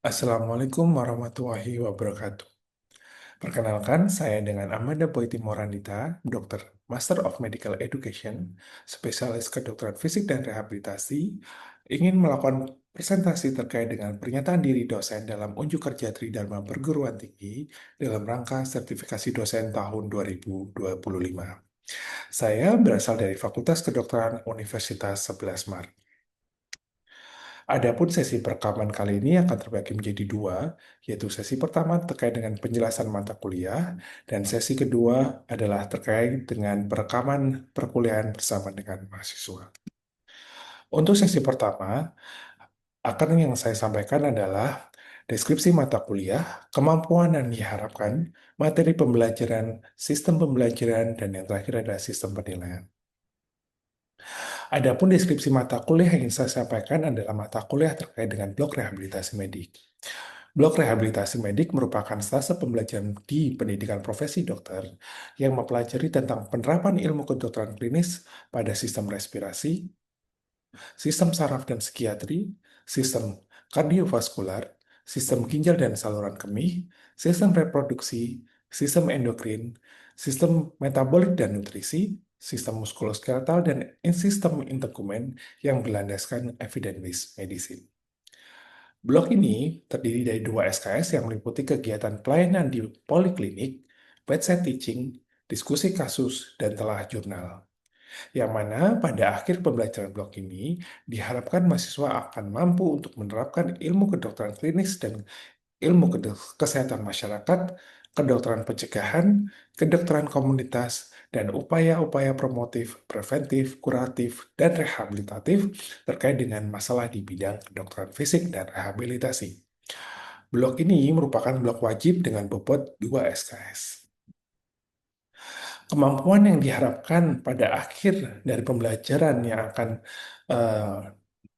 Assalamualaikum warahmatullahi wabarakatuh. Perkenalkan, saya dengan Amanda Boyti Moranita, Dokter Master of Medical Education, spesialis kedokteran fisik dan rehabilitasi, ingin melakukan presentasi terkait dengan pernyataan diri dosen dalam unjuk kerja Tridharma Perguruan Tinggi dalam rangka sertifikasi dosen tahun 2025. Saya berasal dari Fakultas Kedokteran Universitas 11 Maret. Adapun sesi perekaman kali ini akan terbagi menjadi dua, yaitu sesi pertama terkait dengan penjelasan mata kuliah, dan sesi kedua adalah terkait dengan perekaman perkuliahan bersama dengan mahasiswa. Untuk sesi pertama, akan yang saya sampaikan adalah deskripsi mata kuliah, kemampuan yang diharapkan, materi pembelajaran, sistem pembelajaran, dan yang terakhir adalah sistem penilaian. Adapun deskripsi mata kuliah yang ingin saya sampaikan adalah mata kuliah terkait dengan blok rehabilitasi medik. Blok rehabilitasi medik merupakan stase pembelajaran di pendidikan profesi dokter yang mempelajari tentang penerapan ilmu kedokteran klinis pada sistem respirasi, sistem saraf dan psikiatri, sistem kardiovaskular, sistem ginjal dan saluran kemih, sistem reproduksi, sistem endokrin, sistem metabolik dan nutrisi, sistem muskuloskeletal, dan sistem integumen yang berlandaskan evidence-based medicine. Blok ini terdiri dari dua SKS yang meliputi kegiatan pelayanan di poliklinik, bedside teaching, diskusi kasus, dan telah jurnal. Yang mana pada akhir pembelajaran blok ini diharapkan mahasiswa akan mampu untuk menerapkan ilmu kedokteran klinis dan ilmu kesehatan masyarakat, kedokteran pencegahan, kedokteran komunitas, dan upaya-upaya promotif, preventif, kuratif, dan rehabilitatif terkait dengan masalah di bidang kedokteran fisik dan rehabilitasi. Blok ini merupakan blok wajib dengan bobot 2 SKS. Kemampuan yang diharapkan pada akhir dari pembelajaran yang akan eh,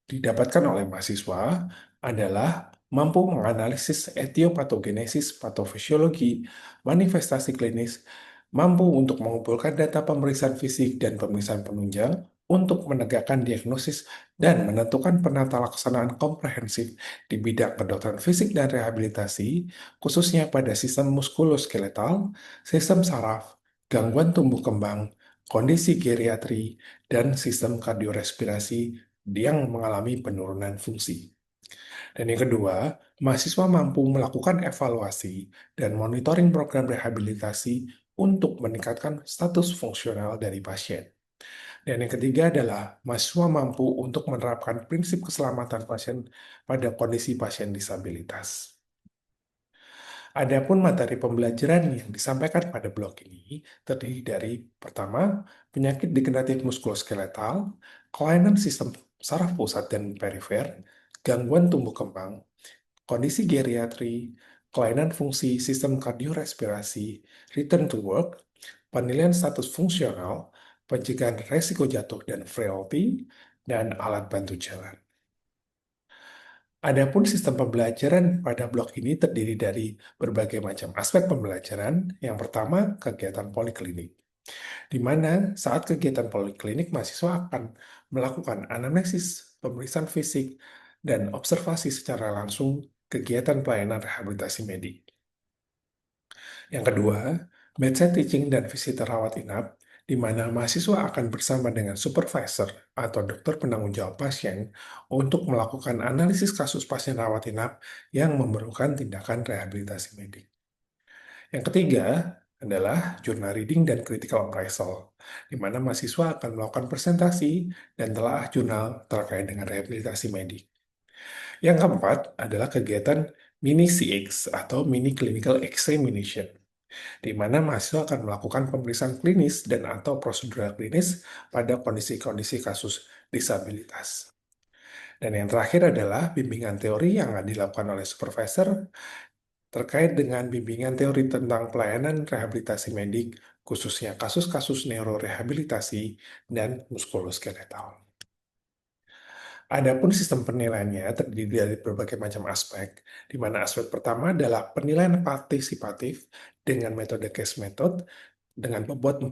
didapatkan oleh mahasiswa adalah mampu menganalisis etiopatogenesis, patofisiologi, manifestasi klinis, mampu untuk mengumpulkan data pemeriksaan fisik dan pemeriksaan penunjang untuk menegakkan diagnosis dan menentukan penata laksanaan komprehensif di bidang kedokteran fisik dan rehabilitasi, khususnya pada sistem muskuloskeletal, sistem saraf, gangguan tumbuh kembang, kondisi geriatri, dan sistem kardiorespirasi yang mengalami penurunan fungsi. Dan yang kedua, mahasiswa mampu melakukan evaluasi dan monitoring program rehabilitasi untuk meningkatkan status fungsional dari pasien. Dan yang ketiga adalah mahasiswa mampu untuk menerapkan prinsip keselamatan pasien pada kondisi pasien disabilitas. Adapun materi pembelajaran yang disampaikan pada blok ini terdiri dari pertama, penyakit degeneratif muskuloskeletal, kelainan sistem saraf pusat dan perifer, gangguan tumbuh kembang, kondisi geriatri, kelainan fungsi sistem kardiorespirasi, return to work, penilaian status fungsional, pencegahan resiko jatuh dan frailty, dan alat bantu jalan. Adapun sistem pembelajaran pada blok ini terdiri dari berbagai macam aspek pembelajaran. Yang pertama, kegiatan poliklinik, di mana saat kegiatan poliklinik mahasiswa akan melakukan anamnesis, pemeriksaan fisik, dan observasi secara langsung kegiatan pelayanan rehabilitasi medik. Yang kedua, bedside teaching dan visit rawat inap, di mana mahasiswa akan bersama dengan supervisor atau dokter penanggung jawab pasien untuk melakukan analisis kasus pasien rawat inap yang memerlukan tindakan rehabilitasi medik. Yang ketiga adalah journal reading dan critical appraisal, di mana mahasiswa akan melakukan presentasi dan telah jurnal terkait dengan rehabilitasi medik. Yang keempat adalah kegiatan mini CX atau mini clinical examination, di mana mahasiswa akan melakukan pemeriksaan klinis dan atau prosedural klinis pada kondisi-kondisi kasus disabilitas. Dan yang terakhir adalah bimbingan teori yang akan dilakukan oleh supervisor terkait dengan bimbingan teori tentang pelayanan rehabilitasi medik, khususnya kasus-kasus neurorehabilitasi dan muskuloskeletal. Adapun sistem penilaiannya terdiri dari berbagai macam aspek, di mana aspek pertama adalah penilaian partisipatif dengan metode case method dengan bobot 40%.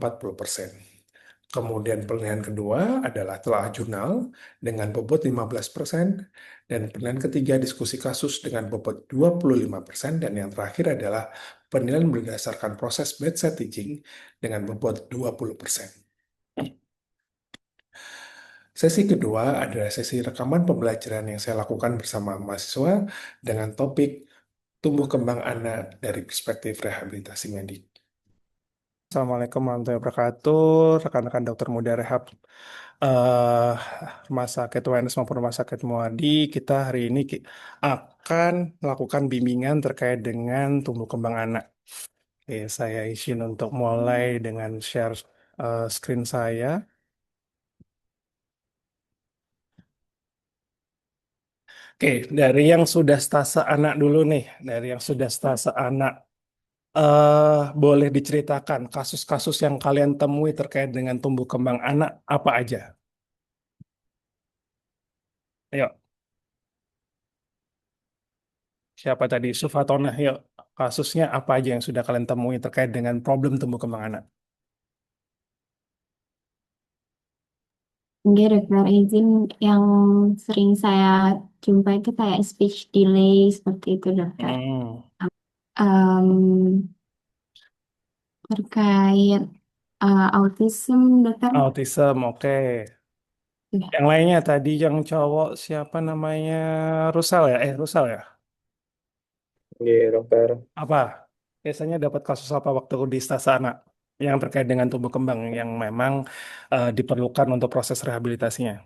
Kemudian penilaian kedua adalah telah jurnal dengan bobot 15% dan penilaian ketiga diskusi kasus dengan bobot 25% dan yang terakhir adalah penilaian berdasarkan proses bedside teaching dengan bobot 20%. Sesi kedua adalah sesi rekaman pembelajaran yang saya lakukan bersama mahasiswa dengan topik tumbuh kembang anak dari perspektif rehabilitasi medik. Assalamualaikum warahmatullahi wabarakatuh, rekan-rekan dokter muda rehab eh Rumah Sakit UNS maupun Rumah Sakit Muadi. Kita hari ini akan melakukan bimbingan terkait dengan tumbuh kembang anak. Oke, saya izin untuk mulai dengan share screen saya. Oke, dari yang sudah stase anak dulu nih, dari yang sudah stase anak, boleh diceritakan kasus-kasus yang kalian temui terkait dengan tumbuh kembang anak apa aja? Ayo, siapa tadi? Sufatona, yuk. Kasusnya apa aja yang sudah kalian temui terkait dengan problem tumbuh kembang anak? Enggak, dokter, izin yang sering saya jumpai itu kayak speech delay seperti itu, dokter. Hmm, Em, terkait autism, dokter. autism, oke. Ya. Yang lainnya tadi yang cowok siapa namanya? Rusal ya? Rusal ya? Iya, dokter. Apa? Biasanya dapat kasus apa waktu di stase anak yang terkait dengan tumbuh kembang yang memang diperlukan untuk proses rehabilitasinya?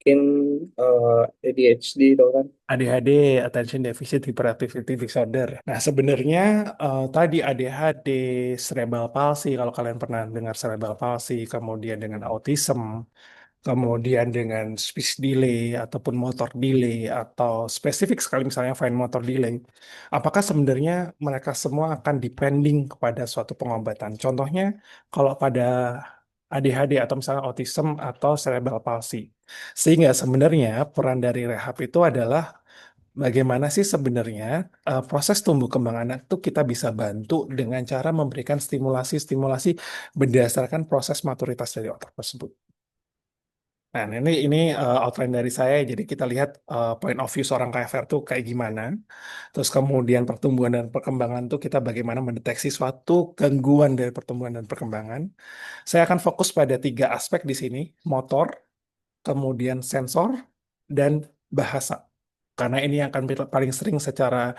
Mungkin ADHD, tau kan? ADHD, Attention Deficit Hyperactivity Disorder. Nah, sebenarnya tadi ADHD, cerebral palsy, kalau kalian pernah dengar cerebral palsy, kemudian dengan autism, kemudian dengan speech delay ataupun motor delay atau spesifik sekali misalnya fine motor delay, apakah sebenarnya mereka semua akan depending kepada suatu pengobatan? Contohnya kalau pada ADHD atau misalnya autism atau cerebral palsy. Sehingga sebenarnya peran dari rehab itu adalah bagaimana sih sebenarnya proses tumbuh kembang anak itu kita bisa bantu dengan cara memberikan stimulasi-stimulasi berdasarkan proses maturitas dari otak tersebut. Nah, ini outline dari saya. Jadi kita lihat point of view seorang KFR tuh kayak gimana. Terus kemudian pertumbuhan dan perkembangan tuh kita bagaimana mendeteksi suatu gangguan dari pertumbuhan dan perkembangan. Saya akan fokus pada tiga aspek di sini, motor, kemudian sensor, dan bahasa. Karena ini yang akan paling sering secara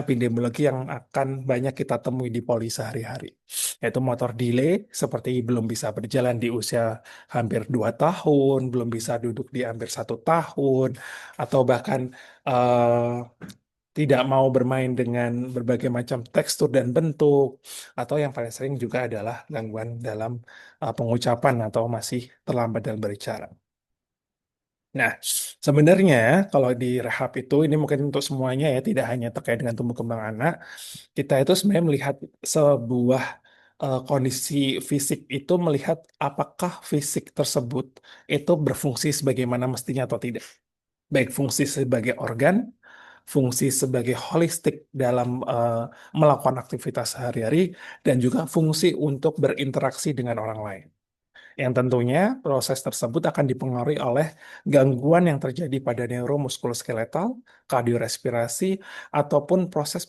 epidemiologi yang akan banyak kita temui di poli sehari-hari. Yaitu motor delay, seperti belum bisa berjalan di usia hampir 2 tahun, belum bisa duduk di hampir 1 tahun, atau bahkan eh, tidak mau bermain dengan berbagai macam tekstur dan bentuk, atau yang paling sering juga adalah gangguan dalam pengucapan atau masih terlambat dalam berbicara. Nah, sebenarnya kalau di rehab itu ini mungkin untuk semuanya ya, tidak hanya terkait dengan tumbuh kembang anak, kita itu sebenarnya melihat sebuah kondisi fisik itu melihat apakah fisik tersebut itu berfungsi sebagaimana mestinya atau tidak. Baik fungsi sebagai organ, fungsi sebagai holistik dalam melakukan aktivitas sehari-hari, dan juga fungsi untuk berinteraksi dengan orang lain. Yang tentunya proses tersebut akan dipengaruhi oleh gangguan yang terjadi pada neuromuskuloskeletal, kardiorespirasi, ataupun proses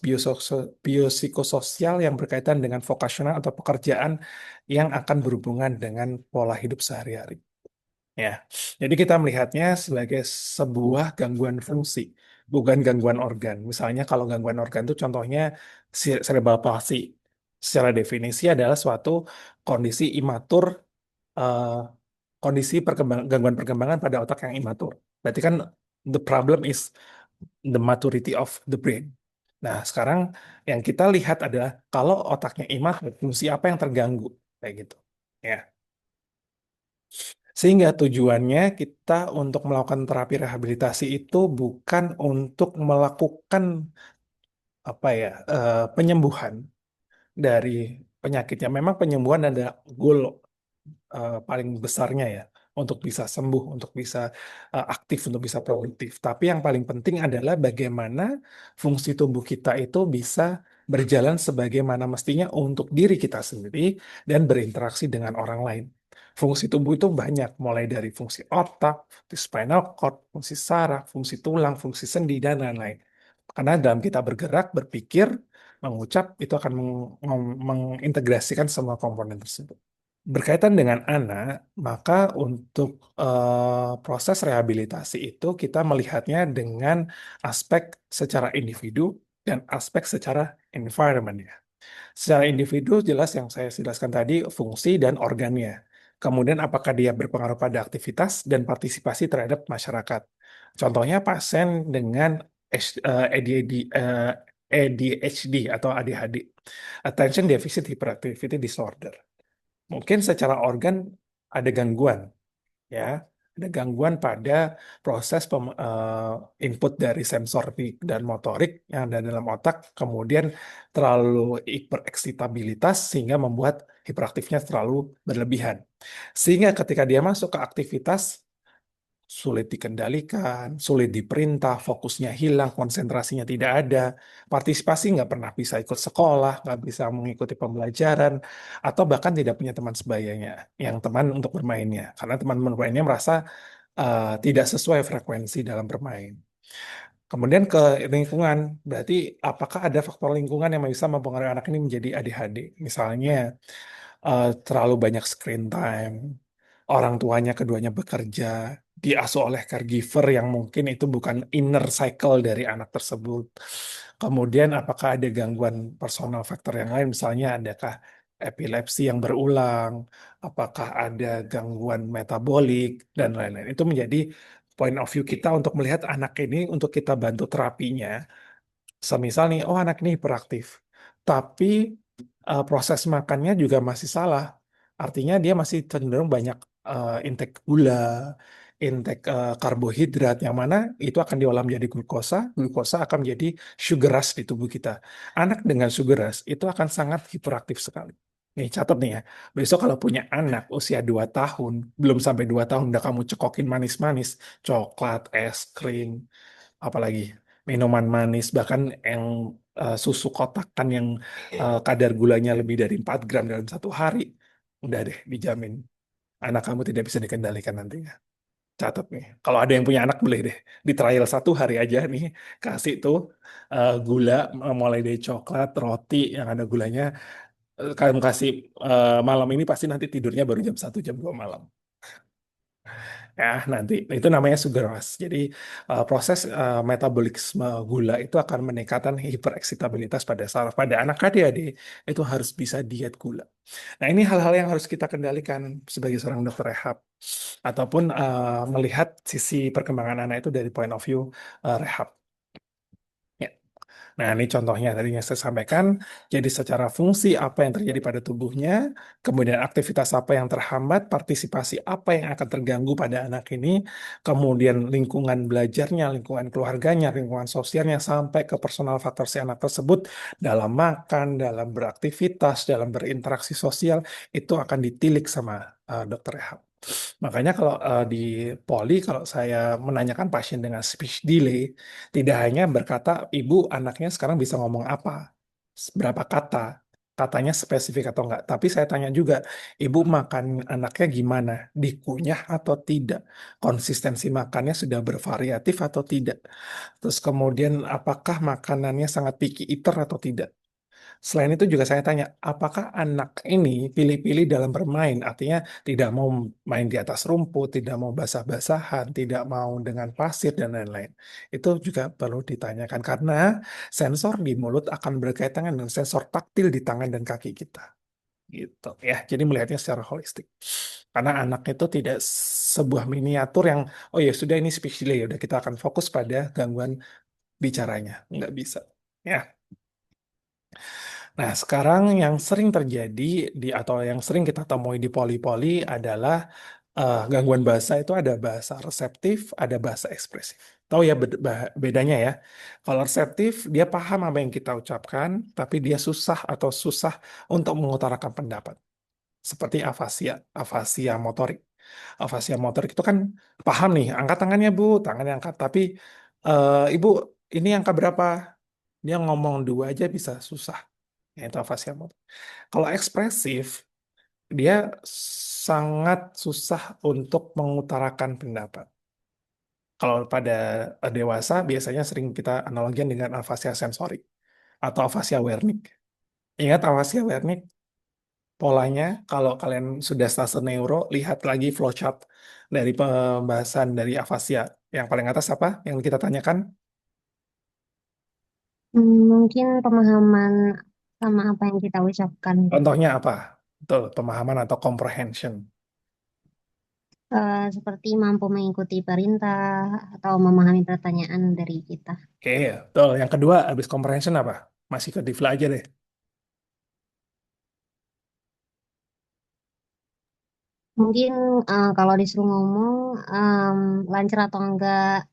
biopsikososial yang berkaitan dengan vokasional atau pekerjaan yang akan berhubungan dengan pola hidup sehari-hari. Ya, jadi kita melihatnya sebagai sebuah gangguan fungsi, bukan gangguan organ. Misalnya kalau gangguan organ itu contohnya cerebral palsy. Secara definisi adalah suatu kondisi imatur, eh, kondisi gangguan perkembangan pada otak yang imatur. Berarti kan the problem is the maturity of the brain. Nah, sekarang yang kita lihat adalah kalau otaknya imatur, fungsi apa yang terganggu, kayak gitu. Ya. Sehingga tujuannya kita untuk melakukan terapi rehabilitasi itu bukan untuk melakukan apa ya penyembuhan dari penyakitnya. Memang penyembuhan ada goal paling besarnya ya untuk bisa sembuh, untuk bisa aktif, untuk bisa produktif. Tapi yang paling penting adalah bagaimana fungsi tubuh kita itu bisa berjalan sebagaimana mestinya untuk diri kita sendiri dan berinteraksi dengan orang lain. Fungsi tubuh itu banyak, mulai dari fungsi otak, fungsi spinal cord, fungsi saraf, fungsi tulang, fungsi sendi, dan lain-lain. Karena dalam kita bergerak, berpikir, mengucap, itu akan mengintegrasikan semua komponen tersebut. Berkaitan dengan anak, maka untuk proses rehabilitasi itu kita melihatnya dengan aspek secara individu dan aspek secara environment ya. Secara individu jelas yang saya jelaskan tadi fungsi dan organnya. Kemudian apakah dia berpengaruh pada aktivitas dan partisipasi terhadap masyarakat. Contohnya pasien dengan ADHD atau ADHD, Attention Deficit Hyperactivity Disorder. Mungkin secara organ ada gangguan, ya, ada gangguan pada proses input dari sensorik dan motorik yang ada dalam otak, kemudian terlalu hipereksitabilitas sehingga membuat hiperaktifnya terlalu berlebihan. Sehingga ketika dia masuk ke aktivitas, sulit dikendalikan, sulit diperintah, fokusnya hilang, konsentrasinya tidak ada, partisipasi nggak pernah bisa ikut sekolah, nggak bisa mengikuti pembelajaran, atau bahkan tidak punya teman sebayanya, yang teman untuk bermainnya, karena teman bermainnya merasa tidak sesuai frekuensi dalam bermain. Kemudian ke lingkungan, berarti apakah ada faktor lingkungan yang bisa mempengaruhi anak ini menjadi ADHD? Misalnya terlalu banyak screen time, orang tuanya keduanya bekerja, diasuh oleh caregiver yang mungkin itu bukan inner cycle dari anak tersebut. Kemudian apakah ada gangguan personal factor yang lain, misalnya adakah epilepsi yang berulang, apakah ada gangguan metabolik, dan lain-lain. Itu menjadi point of view kita untuk melihat anak ini untuk kita bantu terapinya. Semisal nih, oh anak ini hiperaktif, tapi proses makannya juga masih salah. Artinya dia masih cenderung banyak intake gula, intake karbohidrat, yang mana itu akan diolah menjadi glukosa, glukosa akan menjadi sugar rush di tubuh kita. Anak dengan sugar rush itu akan sangat hiperaktif sekali. Nih, catat nih ya, besok kalau punya anak usia 2 tahun, belum sampai 2 tahun, udah kamu cekokin manis-manis, coklat, es krim, apalagi minuman manis, bahkan yang susu kotakan yang kadar gulanya lebih dari 4 gram dalam 1 hari, udah deh dijamin anak kamu tidak bisa dikendalikan nantinya. Catat nih, kalau ada yang punya anak boleh deh di trial 1 hari aja nih, kasih tuh gula mulai dari coklat, roti yang ada gulanya, kamu kasih malam ini pasti nanti tidurnya baru jam 1 jam 2 malam. Ya, nanti itu namanya sugar rush. Jadi proses metabolisme gula itu akan meningkatkan hipereksitabilitas pada saraf. Pada anak ADHD itu harus bisa diet gula. Nah, ini hal-hal yang harus kita kendalikan sebagai seorang dokter rehab ataupun melihat sisi perkembangan anak itu dari point of view rehab. Ya. Nah, ini contohnya tadi yang saya sampaikan. Jadi secara fungsi apa yang terjadi pada tubuhnya, kemudian aktivitas apa yang terhambat, partisipasi apa yang akan terganggu pada anak ini, kemudian lingkungan belajarnya, lingkungan keluarganya, lingkungan sosialnya, sampai ke personal faktor si anak tersebut dalam makan, dalam beraktivitas, dalam berinteraksi sosial, itu akan ditilik sama dokter rehab. Makanya kalau di Poli, kalau saya menanyakan pasien dengan speech delay, tidak hanya berkata, ibu anaknya sekarang bisa ngomong apa, berapa kata, katanya spesifik atau enggak. Tapi saya tanya juga, ibu makan anaknya gimana, dikunyah atau tidak, konsistensi makannya sudah bervariatif atau tidak. Terus kemudian apakah makanannya sangat picky eater atau tidak. Selain itu juga saya tanya, apakah anak ini pilih-pilih dalam bermain? Artinya tidak mau main di atas rumput, tidak mau basah-basahan, tidak mau dengan pasir, dan lain-lain. Itu juga perlu ditanyakan karena sensor di mulut akan berkaitan dengan sensor taktil di tangan dan kaki kita. Gitu ya. Jadi melihatnya secara holistik. Karena anak itu tidak sebuah miniatur yang, oh ya sudah ini speech delay, udah kita akan fokus pada gangguan bicaranya. Nggak bisa. Ya. Nah, sekarang yang sering terjadi atau yang sering kita temui di poli-poli adalah gangguan bahasa itu ada bahasa reseptif, ada bahasa ekspresif. Tahu ya bedanya ya. Kalau reseptif, dia paham apa yang kita ucapkan, tapi dia susah untuk mengutarakan pendapat. Seperti afasia, afasia motorik. Afasia motorik itu kan paham nih, angkat tangannya Bu, tangannya angkat. Tapi Ibu, ini angka berapa? Dia ngomong dua aja bisa susah. Ya, itu afasia motor. Kalau ekspresif, dia sangat susah untuk mengutarakan pendapat. Kalau pada dewasa biasanya sering kita analogikan dengan afasia sensorik atau afasia Wernicke. Ingat afasia Wernicke? Polanya, kalau kalian sudah stase neuro, lihat lagi flowchart dari pembahasan dari afasia. Yang paling atas apa? Yang kita tanyakan? Mungkin pemahaman sama apa yang kita ucapkan, Contohnya apa? Betul, pemahaman atau comprehension. seperti mampu mengikuti perintah atau memahami pertanyaan dari kita. Oke, betul. Yang kedua, habis comprehension apa? Masih ke Divla aja deh. Mungkin kalau disuruh ngomong lancar atau enggak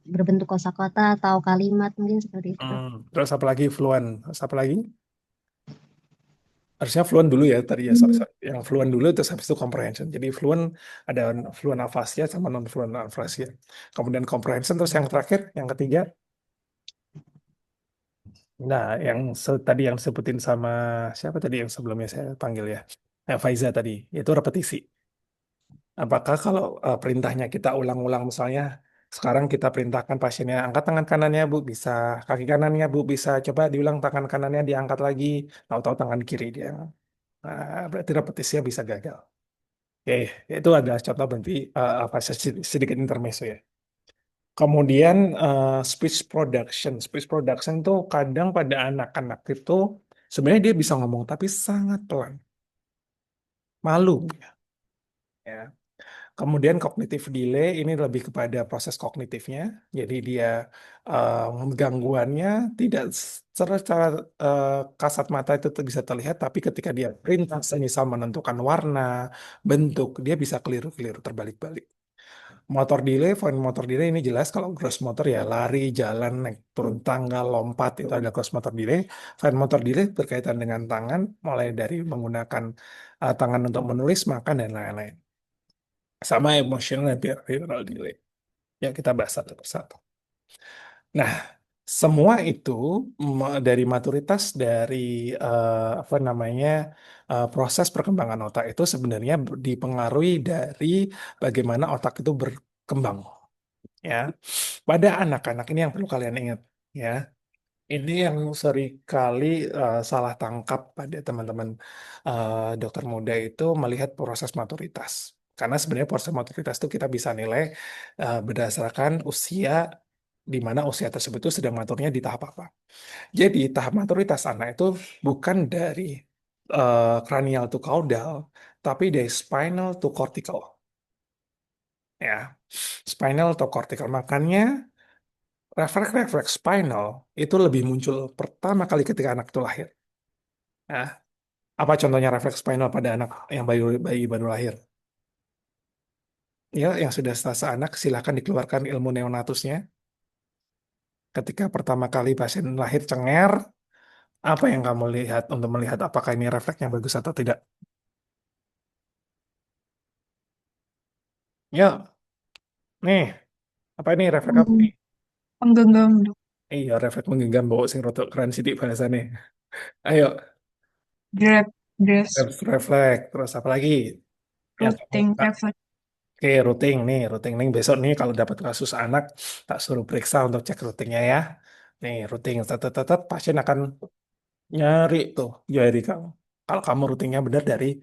berbentuk kosakata atau kalimat mungkin seperti itu. Terus apa lagi? Fluent. Terus apa lagi? Harusnya fluent dulu ya tadi ya. Sorry, Hmm. sorry. Yang fluent dulu, terus habis itu comprehension. Jadi fluent ada fluent afasia sama non fluent afasia. Kemudian comprehension, terus yang terakhir, yang ketiga. Nah, yang tadi yang sebutin sama siapa tadi yang sebelumnya saya panggil ya? Faiza tadi, itu repetisi. Apakah kalau perintahnya kita ulang-ulang misalnya sekarang kita perintahkan pasiennya angkat tangan kanannya Bu, bisa kaki kanannya Bu, bisa coba diulang tangan kanannya diangkat lagi, tahu-tahu tangan kiri dia. Nah, berarti repetisinya bisa gagal. Oke, itu adalah contoh berarti apa sedikit intermezzo ya. Kemudian speech production. Speech production itu kadang pada anak-anak itu sebenarnya dia bisa ngomong tapi sangat pelan, malu ya. Kemudian cognitive delay ini lebih kepada proses kognitifnya. Jadi dia gangguannya tidak secara kasat mata itu bisa terlihat, tapi ketika dia perintah misal menentukan warna, bentuk, dia bisa keliru-keliru terbalik-balik. Motor delay, fine motor delay ini jelas kalau gross motor ya lari, jalan, naik turun tangga, lompat itu ada gross motor delay. Fine motor delay berkaitan dengan tangan, mulai dari menggunakan tangan untuk menulis, makan dan lain-lain. Sama emotional dan behavioral delay. Ya kita bahas satu persatu. Nah, semua itu dari maturitas dari apa namanya proses perkembangan otak itu sebenarnya dipengaruhi dari bagaimana otak itu berkembang. Ya, pada anak-anak ini yang perlu kalian ingat. Ya, ini yang seringkali salah tangkap pada teman-teman dokter muda itu melihat proses maturitas. Karena sebenarnya proses maturitas itu kita bisa nilai berdasarkan usia di mana usia tersebut itu sedang maturnya di tahap apa. Jadi tahap maturitas anak itu bukan dari cranial to caudal, tapi dari spinal to cortical. Ya, spinal to cortical. Makanya refleks-refleks spinal itu lebih muncul pertama kali ketika anak itu lahir. Nah, apa contohnya refleks spinal pada anak yang bayi baru lahir? Ya, yang sudah stase anak, silakan dikeluarkan ilmu neonatusnya. Ketika pertama kali pasien lahir cenger, apa yang kamu lihat untuk melihat apakah ini refleks yang bagus atau tidak? Ya, nih, apa ini refleks apa nih? Penggenggam dok. Iya, refleks menggenggam bau sing rotok keren sidik bahasannya. Ayo, Grab, dress, refleks. Terus apa lagi? Yang kamu routing, reflect. Oke, routing nih besok nih kalau dapat kasus anak tak suruh periksa untuk cek routingnya ya. Nih routing, tetap pasien akan nyari tuh jari kamu. Kalau kamu routingnya benar dari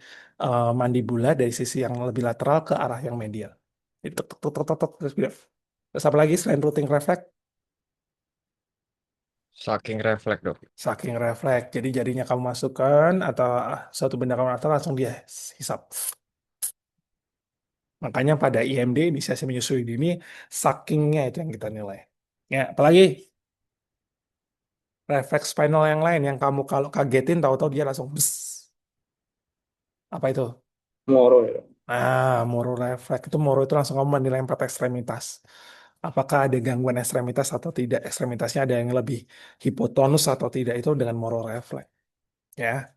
mandibula dari sisi yang lebih lateral ke arah yang medial. Itu terus bilang. Terus apa lagi selain routing refleks? Saking refleks dok. Saking refleks. Jadi jadinya kamu masukkan atau suatu benda kamu lateral langsung dia hisap. Makanya pada IMD inisiasi menyusui dini, sakingnya itu yang kita nilai. Ya, apalagi refleks spinal yang lain yang kamu kalau kagetin tahu-tahu dia langsung bes. Apa itu? Moro ya. Moro refleks itu moro itu langsung kamu menilai empat ekstremitas. Apakah ada gangguan ekstremitas atau tidak? Ekstremitasnya ada yang lebih hipotonus atau tidak itu dengan moro refleks. Ya.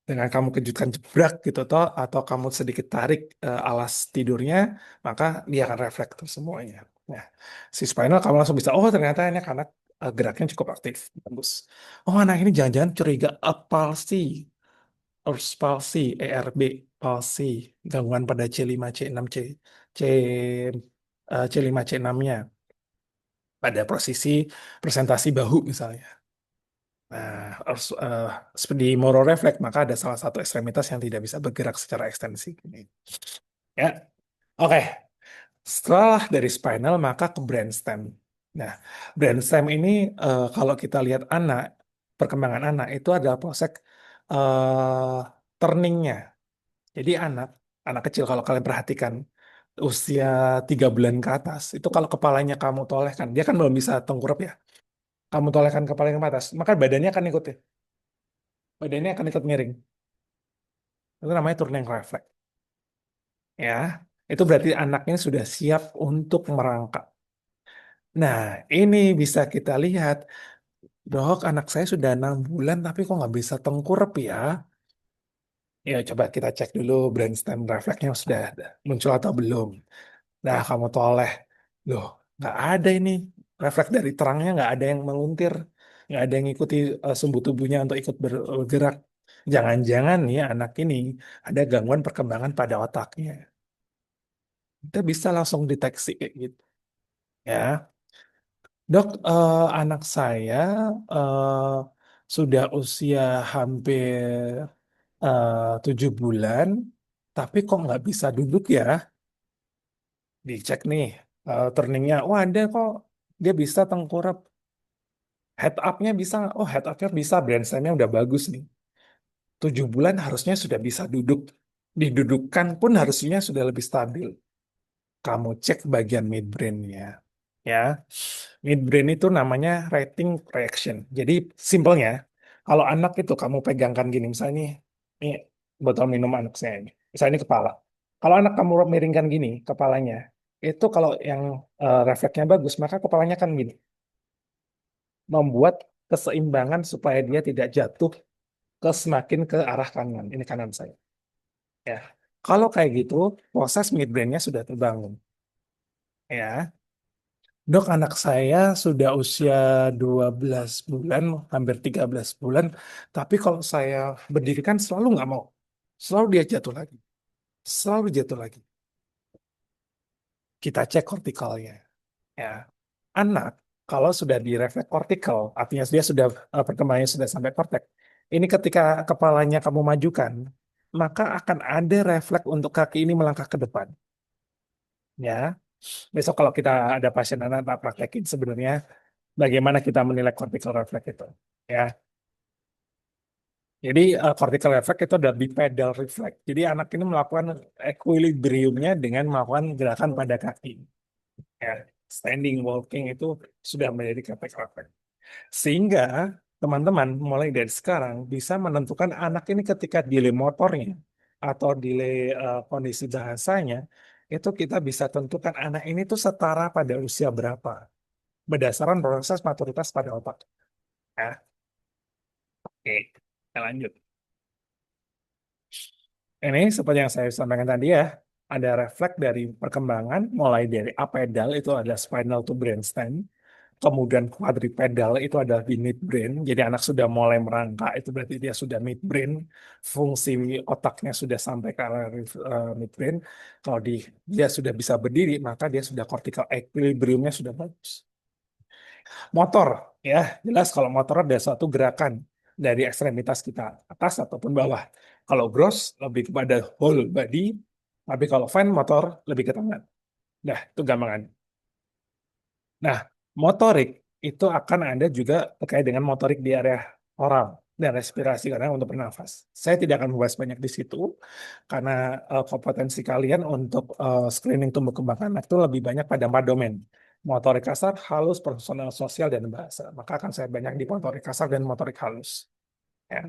Dengan kamu kejutkan jebrak gitu toh atau kamu sedikit tarik alas tidurnya, maka dia akan refleks tuh semuanya. Nah, si spinal kamu langsung bisa, oh ternyata ini anak geraknya cukup aktif. Bagus. Oh, anak ini jangan-jangan curiga palsy, Earth palsy, ERB, palsy, gangguan pada C5, C6, C, C5, C6-nya pada posisi presentasi bahu misalnya. Nah, seperti mororefleks, maka ada salah satu ekstremitas yang tidak bisa bergerak secara ekstensi. Ya, oke. Setelah dari spinal, maka ke brainstem. Nah, brainstem ini kalau kita lihat anak, perkembangan anak itu ada proses eh, turningnya. Jadi anak kecil kalau kalian perhatikan usia 3 bulan ke atas, itu kalau kepalanya kamu tolehkan, dia kan belum bisa tengkurap ya. Kamu tolehkan kepalanya ke atas, maka badannya akan ikut ya. Badannya akan ikut miring. Itu namanya turning reflex. Ya, itu berarti anaknya sudah siap untuk merangkak. Nah, ini bisa kita lihat, dok, anak saya sudah 6 bulan tapi kok nggak bisa tengkurap ya? Ya, coba kita cek dulu brainstem refleksnya sudah muncul atau belum. Nah, kamu toleh, loh, nggak ada ini refleks dari terangnya, nggak ada yang menguntir, nggak ada yang ikuti sumbu tubuhnya untuk ikut bergerak. Jangan-jangan nih anak ini ada gangguan perkembangan pada otaknya. Kita bisa langsung deteksi kayak gitu. Ya, dok, anak saya eh, sudah usia hampir 7 bulan, tapi kok nggak bisa duduk ya? Dicek nih turningnya. Oh ada kok, dia bisa tengkurap. Head up-nya bisa, nggak? Oh head up-nya bisa, brainstem-nya udah bagus nih. 7 bulan harusnya sudah bisa duduk. Didudukkan pun harusnya sudah lebih stabil. Kamu cek bagian midbrain-nya. Ya, midbrain itu namanya rating reaction. Jadi simpelnya, kalau anak itu kamu pegangkan gini, misalnya ini botol minum anak saya ini, misalnya ini kepala. Kalau anak kamu miringkan gini kepalanya, itu kalau yang refleksnya bagus, maka kepalanya kan gini, membuat keseimbangan supaya dia tidak jatuh semakin ke arah kanan. Ini kanan saya. Ya, kalau kayak gitu, proses midbrainnya sudah terbangun. Ya, dok, anak saya sudah usia 12 bulan, hampir 13 bulan, tapi kalau saya berdirikan selalu nggak mau. Selalu dia jatuh lagi. Selalu jatuh lagi. Kita cek kortikalnya. Ya. Anak, kalau sudah di refleks kortikal, artinya dia sudah perkembangannya sudah sampai korteks. Ini ketika kepalanya kamu majukan, maka akan ada refleks untuk kaki ini melangkah ke depan. Ya, besok kalau kita ada pasien anak, tak praktekin sebenarnya bagaimana kita menilai cortical reflex itu. Ya, jadi cortical reflex itu adalah bipedal reflex. Jadi anak ini melakukan equilibriumnya dengan melakukan gerakan pada kaki. Ya, standing, walking itu sudah menjadi cortical reflex. Sehingga teman-teman mulai dari sekarang bisa menentukan anak ini ketika delay motornya atau delay kondisi bahasanya, itu kita bisa tentukan anak ini tuh setara pada usia berapa berdasarkan proses maturitas pada otak. Ya, oke, kita lanjut. Ini seperti yang saya sampaikan tadi ya, ada refleks dari perkembangan mulai dari apedal itu ada spinal to brainstem, kemudian quadripedal itu adalah di midbrain. Jadi anak sudah mulai merangkak itu berarti dia sudah midbrain, fungsi otaknya sudah sampai ke arah midbrain. Kalau dia sudah bisa berdiri, maka dia sudah cortical equilibriumnya sudah bagus. Motor, ya jelas kalau motor ada suatu gerakan dari ekstremitas kita atas ataupun bawah. Kalau gross lebih kepada whole body, tapi kalau fine motor lebih ke tangan. Nah, itu gampangan. Nah, motorik itu akan ada juga terkait dengan motorik di area oral dan respirasi karena untuk bernafas. Saya tidak akan membahas banyak di situ karena kompetensi kalian untuk screening tumbuh kembang anak itu lebih banyak pada 4 domain. Motorik kasar, halus, personal, sosial, dan bahasa. Maka akan saya banyak di motorik kasar dan motorik halus. Ya.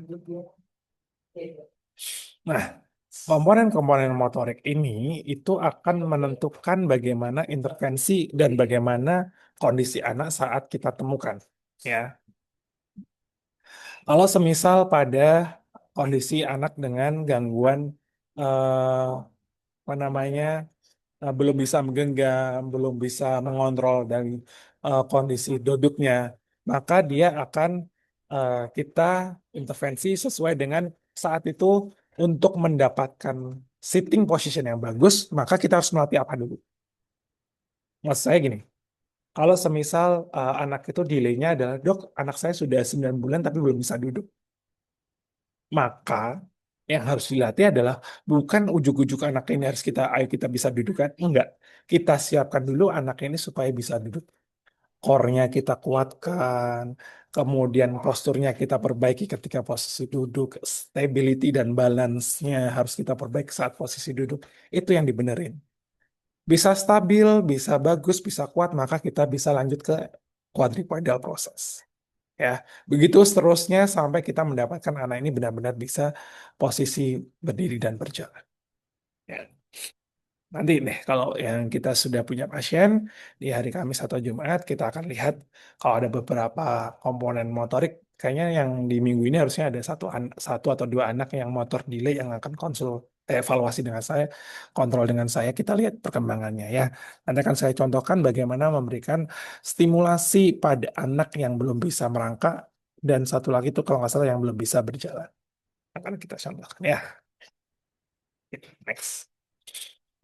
Nah, komponen-komponen motorik ini itu akan menentukan bagaimana intervensi dan bagaimana kondisi anak saat kita temukan. Ya, kalau semisal pada kondisi anak dengan gangguan eh, apa namanya belum bisa menggenggam, belum bisa mengontrol dari kondisi duduknya, maka dia akan kita intervensi sesuai dengan saat itu untuk mendapatkan sitting position yang bagus, maka kita harus melatih apa dulu? Maksud saya gini, kalau semisal anak itu delay-nya adalah, dok, anak saya sudah 9 bulan tapi belum bisa duduk. Maka yang harus dilatih adalah bukan ujuk-ujuk anak ini harus ayo kita bisa dudukkan. Enggak. Kita siapkan dulu anak ini supaya bisa duduk. Core-nya kita kuatkan, kemudian posturnya kita perbaiki ketika posisi duduk, stability dan balance-nya harus kita perbaiki saat posisi duduk. Itu yang dibenerin. Bisa stabil, bisa bagus, bisa kuat, maka kita bisa lanjut ke quadrupedal proses. Ya, begitu seterusnya sampai kita mendapatkan anak ini benar-benar bisa posisi berdiri dan berjalan. Ya. Nanti nih, kalau yang kita sudah punya pasien di hari Kamis atau Jumat, kita akan lihat kalau ada beberapa komponen motorik. Kayaknya yang di minggu ini harusnya ada satu atau dua anak yang motor delay yang akan evaluasi dengan saya, kontrol dengan saya. Kita lihat perkembangannya ya. Nanti akan saya contohkan bagaimana memberikan stimulasi pada anak yang belum bisa merangkak dan satu lagi itu kalau nggak salah yang belum bisa berjalan. Akan kita contohkan ya. Next.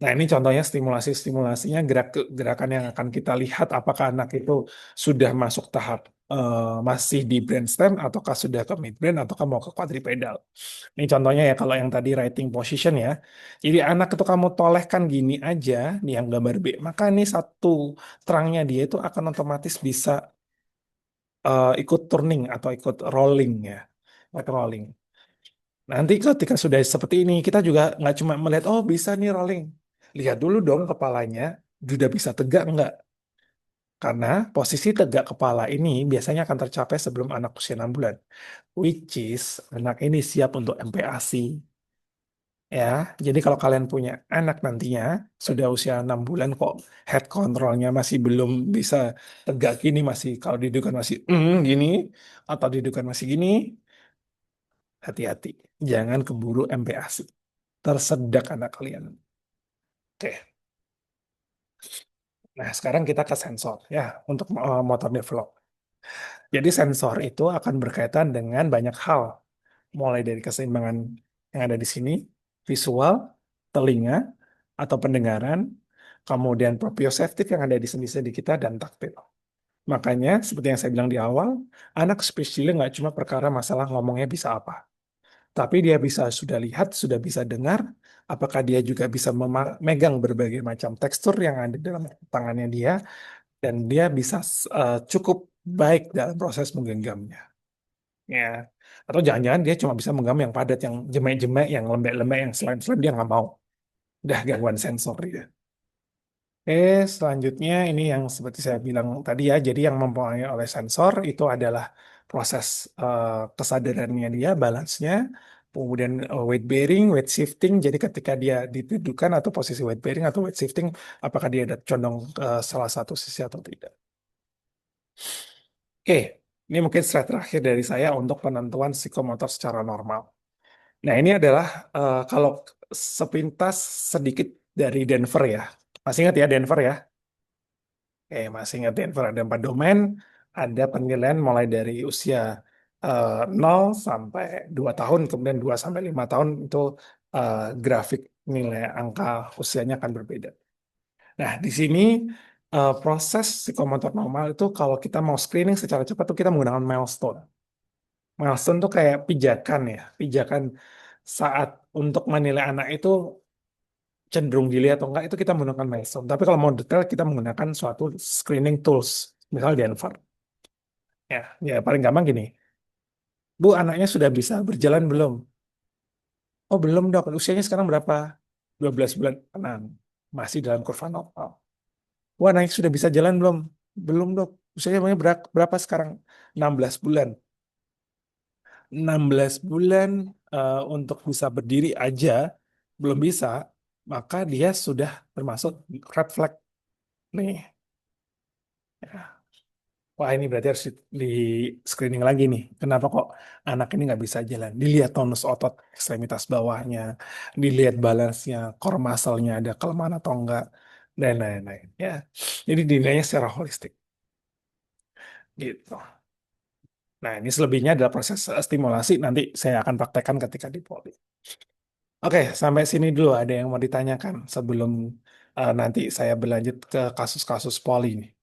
Nah, ini contohnya stimulasinya gerakan yang akan kita lihat apakah anak itu sudah masuk tahap masih di brainstem ataukah sudah ke midbrain ataukah mau ke quadripedal. Ini contohnya ya kalau yang tadi writing position ya. Jadi anak itu kamu tolehkan gini aja nih yang gambar B, maka ini satu terangnya dia itu akan otomatis bisa ikut turning atau ikut rolling ya. Ikut rolling. Nanti ketika sudah seperti ini, kita juga nggak cuma melihat, oh bisa nih rolling. Lihat dulu dong kepalanya, sudah bisa tegak nggak? Karena posisi tegak kepala ini biasanya akan tercapai sebelum anak usia 6 bulan. Which is, anak ini siap untuk MPASI. Ya, jadi kalau kalian punya anak nantinya, sudah usia 6 bulan kok head controlnya masih belum bisa tegak gini, masih kalau didudukan masih gini, atau didudukan masih gini, hati-hati. Jangan keburu MPASI. Tersedak anak kalian. Oke. Nah, sekarang kita ke sensor ya untuk motor develop. Jadi sensor itu akan berkaitan dengan banyak hal, mulai dari keseimbangan yang ada di sini, visual, telinga atau pendengaran, kemudian proprioceptif yang ada di sendi-sendi kita dan taktil. Makanya seperti yang saya bilang di awal, anak spesialnya nggak cuma perkara masalah ngomongnya bisa apa, tapi dia bisa sudah lihat, sudah bisa dengar, apakah dia juga bisa memegang berbagai macam tekstur yang ada dalam tangannya dia, dan dia bisa cukup baik dalam proses menggenggamnya. Ya. Atau jangan-jangan dia cuma bisa menggenggam yang padat, yang jemek-jemek, yang lembek-lembek, yang slime-slime, dia nggak mau. Udah gangguan sensor dia. Oke, selanjutnya ini yang seperti saya bilang tadi ya, jadi yang mempengaruhi oleh sensor itu adalah proses kesadarannya dia, balance-nya, kemudian weight bearing, weight shifting, jadi ketika dia ditudukan atau posisi weight bearing atau weight shifting, apakah dia ada condong ke salah satu sisi atau tidak. Oke, ini mungkin slide terakhir dari saya untuk penentuan psikomotor secara normal. Nah, ini adalah kalau sepintas sedikit dari Denver ya. Masih ingat ya Denver ya? Masih ingat Denver ada 4 domain, ada penilaian mulai dari usia 0 sampai 2 tahun, kemudian 2 sampai 5 tahun itu grafik nilai angka usianya akan berbeda. Nah, di sini proses psikomotor normal itu kalau kita mau screening secara cepat tuh kita menggunakan milestone. Milestone tuh kayak pijakan ya, pijakan saat untuk menilai anak itu cenderung dilihat atau enggak itu kita menggunakan milestone. Tapi kalau mau detail kita menggunakan suatu screening tools, misal Denver. Ya paling gampang gini. Bu, anaknya sudah bisa berjalan belum? Oh, belum dok. Usianya sekarang berapa? 12 bulan. Tenang. Masih dalam kurva normal. Wah, anaknya sudah bisa jalan belum? Belum dok. Usianya berapa sekarang? 16 bulan. 16 bulan untuk bisa berdiri aja belum bisa, maka dia sudah termasuk red flag nih. Ya. Wah, ini berarti harus di screening lagi nih. Kenapa kok anak ini nggak bisa jalan? Dilihat tonus otot ekstremitas bawahnya, dilihat balance-nya, core muscle-nya ada kelemahan atau enggak, dan lain-lain. Ya, jadi dinilainya secara holistik. Gitu. Nah, ini selebihnya adalah proses stimulasi, nanti saya akan praktekkan ketika di poli. Oke, sampai sini dulu ada yang mau ditanyakan sebelum nanti saya berlanjut ke kasus-kasus poli ini.